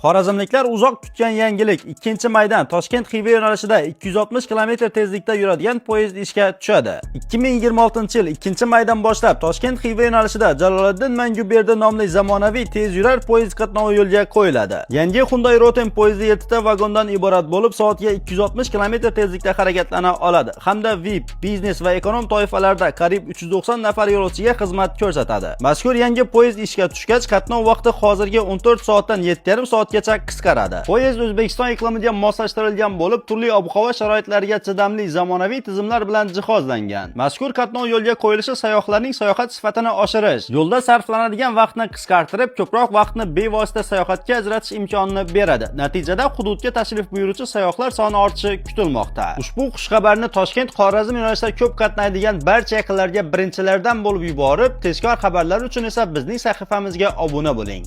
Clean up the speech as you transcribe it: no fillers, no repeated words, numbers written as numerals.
Xorazmliklar uzoq kutgan yangilik. 2-maydan Toshkent-Xiva yo'nalishida 260 km tezlikda yuradigan poyezd ishga tushadi. 2026-yil 2-maydan boshlab Toshkent-Xiva yo'nalishida Jaloliddin Manguberdi nomli zamonaviy tez yurar poyezd qatnovi yo'lga qo'yiladi. Yangi Hyundai Rotem poyezdi 7 ta vagondan iborat bo'lib, soatga 260 km tezlikda harakatlana oladi hamda VIP, biznes va ekonom toifalarda qariyb 390 nafar yo'lovchiga xizmat ko'rsatadi. Mazkur yangi poyezd ishga tushgach, qatnov vaqti hozirgi 14 soatdan 7,5 soatgacha qisqaradi. Poyezd O'zbekiston iqlimiga moslashtirilgan bo'lib, turli ob-havo sharoitlariga chidamli zamonaviy tizimlar bilan jihozlangan. Mazkur qatnov yo'lga qo'yilishi sayyohlarning sayohat sifatini oshirish, yo'lda sarflanadigan vaqtni qisqartirib, ko'proq vaqtni bevosita sayohatga ajratish imkonini beradi. Natijada hududga tashrif buyuruvchi sayyohlar soni ortishi kutilmoqda. Ushbu xushxabarni Toshkent Xorazm yo'nalishida ko'p qatnaydigan barcha yaqinlarga birinchilardan bo'lib yuborib, tezkor xabarlar uchun esa bizning sahifamizga obuna bo'ling.